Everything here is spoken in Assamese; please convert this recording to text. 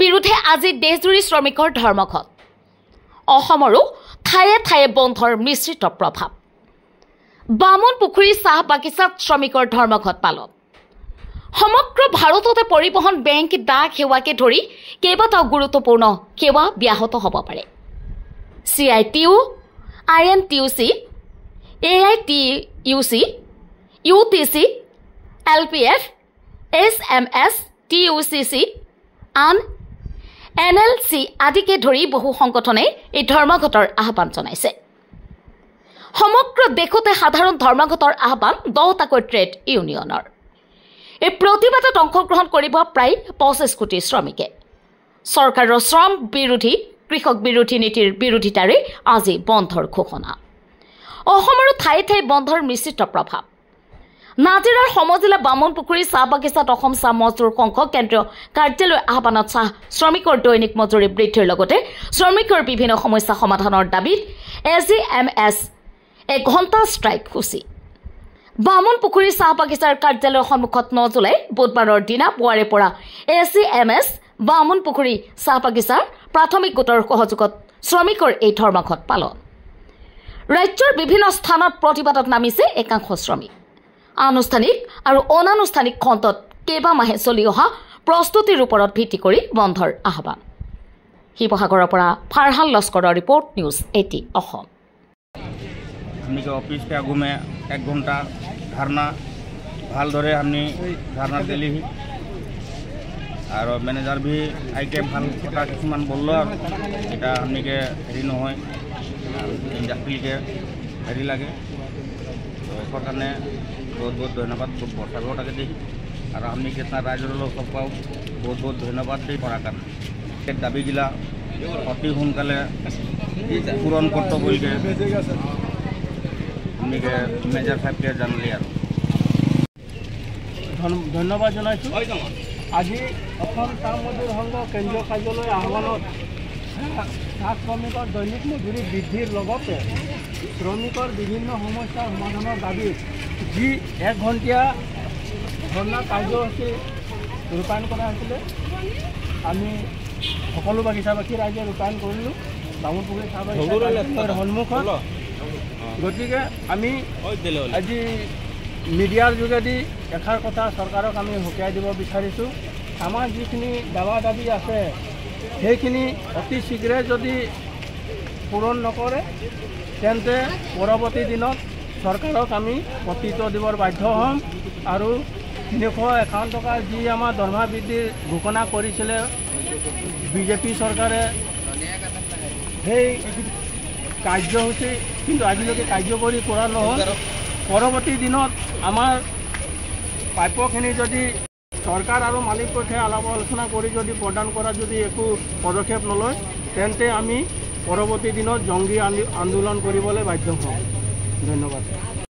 বিৰুদ্ধে আজি দেশজুৰি শ্ৰমিকৰ ধৰ্মঘট অসমৰো ঠায়ে ঠায়ে বন্ধৰ মিশ্ৰিত প্ৰভাৱ বামুণপুখুৰী চাহ বাগিচাত শ্ৰমিকৰ ধৰ্মঘট পালন সমগ্ৰ ভাৰততে পৰিবহণ বেংক ডাক সেৱাকে ধৰি কেইবাটাও গুৰুত্বপূৰ্ণ সেৱা ব্যাহত হ'ব পাৰে CITU INTUC AITUC UTC LPF SMS TUCC and NLC আদিকে ধৰি বহু সংগঠনে এই ধৰ্মঘটৰ আহ্বান জনাইছে সমগ্ৰ দেশতে সাধাৰণ ধৰ্মঘটৰ আহ্বান 10টাকৈ ট্ৰেড ইউনিয়নৰ এই প্ৰতিবাদত অংশগ্ৰহণ কৰিব প্ৰায় 25 কোটি শ্ৰমিকে চৰকাৰৰ শ্ৰম বিৰোধী কৃষক বিৰোধী নীতিৰ বিৰোধিতাৰে আজি বন্ধৰ ঘোষণা অসমৰো ঠায়ে ঠায়ে বন্ধৰ মিশ্ৰিত প্ৰভাৱ নাজিৰাৰ সমজিলা বামুণপুখুৰী চাহ বাগিচাত অসম চাহ মজদুৰ সংঘ কেন্দ্ৰীয় কাৰ্যালয়ৰ আহ্বানত চাহ শ্ৰমিকৰ দৈনিক মজুৰি বৃদ্ধিৰ লগতে শ্ৰমিকৰ বিভিন্ন সমস্যা সমাধানৰ দাবীত AGMS ঘণ্টা ষ্ট্ৰাইক সূচী বামুণপুখুৰী চাহ বাগিচাৰ কাৰ্যালয়ৰ সন্মুখত 9 জুলাই বুধবাৰৰ দিনা পুৱাৰে পৰা AGMS বামুণপুখুৰী চাহ বাগিচাৰ প্ৰাথমিক গোটৰ সহযোগত শ্ৰমিকৰ এই ধৰ্মঘট পালন ৰাজ্যৰ বিভিন্ন স্থানত প্ৰতিবাদত নামিছে একাংশ শ্ৰমিক আনুষ্ঠানিক আৰু অনানুষ্ঠানিক খণ্ডত কেইবামাহে চলি অহা প্ৰস্তুতিৰ ওপৰত ভিত্তি কৰি বন্ধৰ আহ্বান শিৱসাগৰৰ পৰা ফাৰহান লস্কৰৰ ৰিপৰ্ট নিউজ 18 অসম हमने के ऑफिस के आगू में 1 घंटा धरना भाल धरे हमने धरना दिली और मैनेजर भी आई के भाल कथा किसान बोल इटा हमने के हेरी न इंडस्ट्री के हेरी लगे तो कारण बहुत बहुत धन्यवाद बर्षा दी और हमने के राज्य लोग सबको बहुत बहुत धन्यवाद दी पड़ा कारण दाबी गिला अति सोनकाले पूरण करते बोल के मेजर साहेब के जानली धन्यवाद जनाइছোঁ আজি অসম চাহ মজদুৰ সংঘ কেন্দ্ৰীয় কাৰ্যালয় আহ্বানত চাহ শ্ৰমিকৰ দৈনিক মজুৰি বৃদ্ধিৰ লগতে শ্ৰমিকৰ বিভিন্ন সমস্যাৰ সমাধানৰ দাবীত যি 1 ঘণ্টীয়া ধৰ্ণা কাৰ্যসূচী ৰূপায়ণ কৰা হৈছিলে আমি সকলো বাগিচাবাসী ৰাইজে ৰূপায়ণ কৰিলোঁ বামুণপুখুৰী চাহ বাগিচাৰ সন্মুখত গতিকে আমি আজি মিডিয়াৰ যোগেদি এষাৰ কথা চৰকাৰক আমি সকীয়াই দিব বিচাৰিছোঁ আমাৰ যিখিনি দাবা দাবী আছে সেইখিনি অতি শীঘ্ৰে যদি পূৰণ নকৰে তেন্তে পৰৱৰ্তী দিনত চৰকাৰক আমি প্ৰতিত্ব দিবৰ বাধ্য হ'ম আৰু 351 টকাৰ যি আমাৰ দৰমহা বৃদ্ধিৰ ঘোষণা কৰিছিলে বিজেপি চৰকাৰে সেই কাৰ্যসূচী কিন্তু আজিলৈকে কাৰ্যকৰী কৰা নহ'ল পৰৱৰ্তী দিনত আমাৰ প্ৰাপ্যখিনি যদি চৰকাৰ আৰু মালিক পক্ষই আলাপ আলোচনা কৰি যদি প্ৰদান কৰা যদি একো পদক্ষেপ নলয় তেন্তে আমি পৰৱৰ্তী দিনত জংগী আন্দোলন কৰিবলৈ বাধ্য হ'ম ধন্যবাদ